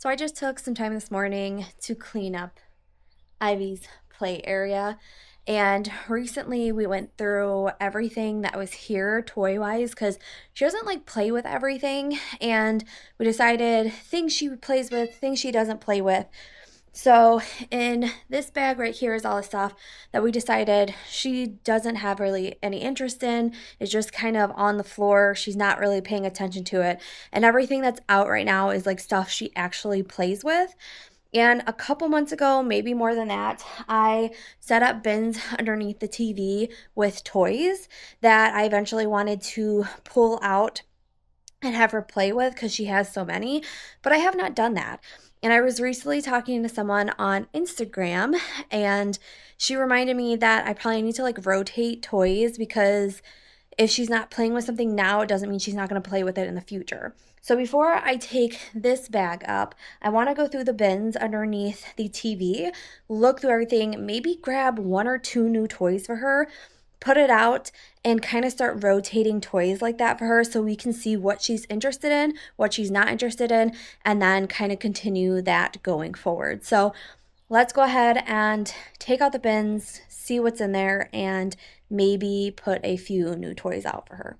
So I just took some time this morning to clean up Ivy's play area. And recently we went through everything that was here toy wise because she doesn't like play with everything. And we decided things she plays with, things she doesn't play with. So in this bag right here is all the stuff that we decided she doesn't have really any interest in. It's just kind of on the floor. She's not really paying attention to it. And everything that's out right now is like stuff she actually plays with. And a couple months ago, maybe more than that, I set up bins underneath the TV with toys that I eventually wanted to pull out and have her play with because she has so many, but I have not done that. And I was recently talking to someone on Instagram, and she reminded me that I probably need to like rotate toys because if she's not playing with something now, it doesn't mean she's not going to play with it in the future. So before I take this bag up, I want to go through the bins underneath the TV, look through everything, maybe grab one or two new toys for her, put it out, and kind of start rotating toys like that for her so we can see what she's interested in, what she's not interested in, and then kind of continue that going forward. So let's go ahead and take out the bins, see what's in there, and maybe put a few new toys out for her.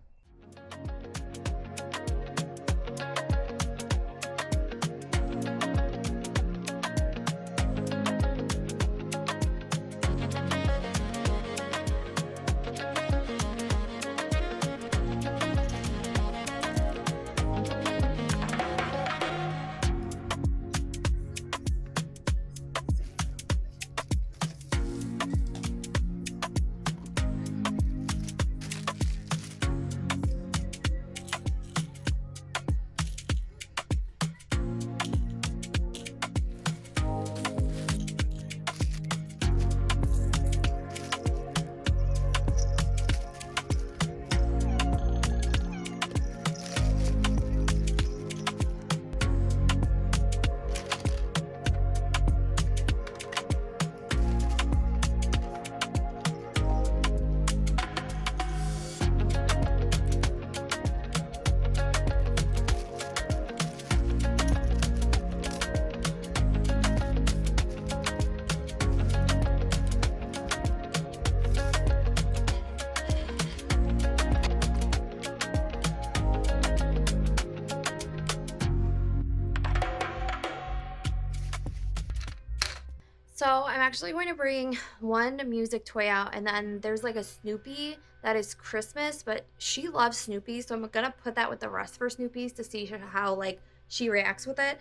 So I'm actually going to bring one music toy out, and then there's like a Snoopy that is Christmas, but she loves Snoopy, so I'm gonna put that with the rest of her Snoopies to see how like she reacts with it.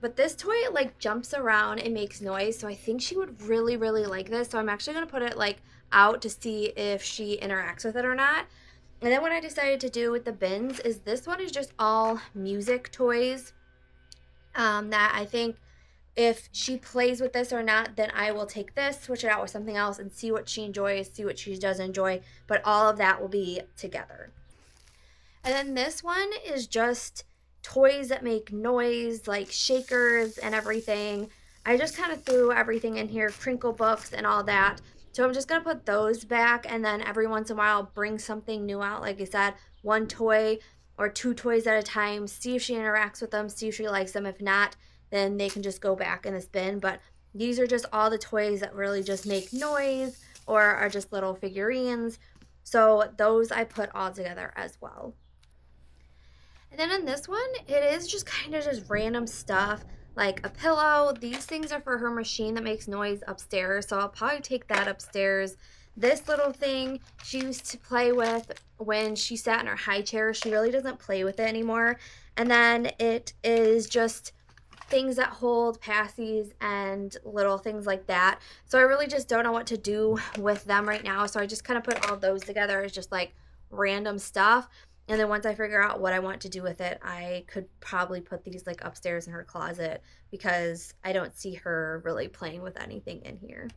But this toy like jumps around and makes noise, so I think she would really like this. So I'm actually gonna put it like out to see if she interacts with it or not. And then what I decided to do with the bins is this one is just all music toys that I think if she plays with this or not, then I will take this, switch it out with something else, and see what she enjoys, see what she doesn't enjoy. But all of that will be together. And then this one is just toys that make noise, like shakers and everything. I just kind of threw everything in here, crinkle books and all that. So I'm just going to put those back, and then every once in a while bring something new out. Like I said, one toy or two toys at a time, see if she interacts with them, see if she likes them. If not, then they can just go back in this bin. But these are just all the toys that really just make noise or are just little figurines. So those I put all together as well. And then on this one, it is just kind of just random stuff like a pillow. These things are for her machine that makes noise upstairs, so I'll probably take that upstairs. This little thing she used to play with when she sat in her high chair. She really doesn't play with it anymore. And then it is just things that hold passies and little things like that. So I really just don't know what to do with them right now. So I just kind of put all those together as just like random stuff. And then once I figure out what I want to do with it, I could probably put these like upstairs in her closet because I don't see her really playing with anything in here.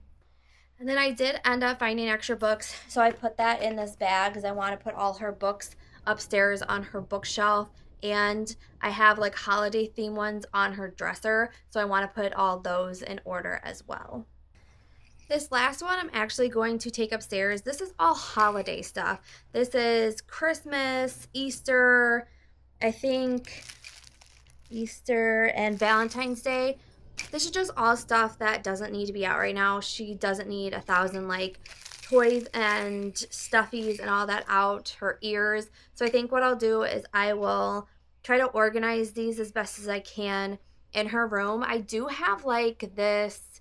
And then I did end up finding extra books, so I put that in this bag because I want to put all her books upstairs on her bookshelf. And I have like holiday theme ones on her dresser, so I want to put all those in order as well. This last one I'm actually going to take upstairs. This is all holiday stuff. This is Christmas, Easter, I think Easter, and Valentine's Day. This is just all stuff that doesn't need to be out right now. She doesn't need 1,000 like toys and stuffies and all that out, her ears. So I think what I'll do is I will try to organize these as best as I can in her room. I do have like this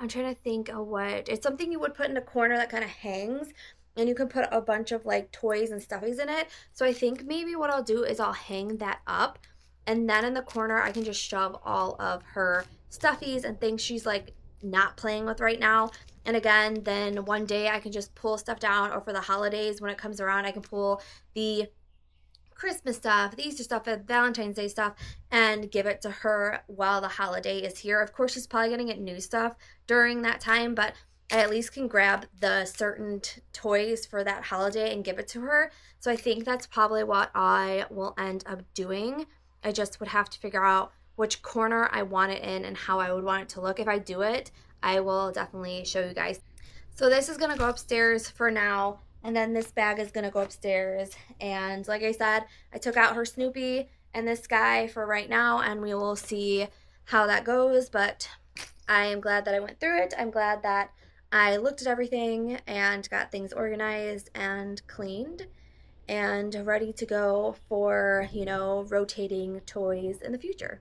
I'm trying to think of what it's something you would put in a corner that kind of hangs, and you can put a bunch of like toys and stuffies in it. So I think maybe what I'll do is I'll hang that up, and then in the corner I can just shove all of her stuffies and things she's like not playing with right now. And again, then one day I can just pull stuff down, or for the holidays when it comes around, I can pull the Christmas stuff, the Easter stuff, the Valentine's Day stuff, and give it to her while the holiday is here. Of course, she's probably going to get new stuff during that time, but I at least can grab the certain toys for that holiday and give it to her. So I think that's probably what I will end up doing. I just would have to figure out which corner I want it in and how I would want it to look. If I do it, I will definitely show you guys. So this is going to go upstairs for now. And then this bag is going to go upstairs. And like I said, I took out her Snoopy and this guy for right now. And we will see how that goes. But I am glad that I went through it. I'm glad that I looked at everything and got things organized and cleaned and ready to go for, rotating toys in the future.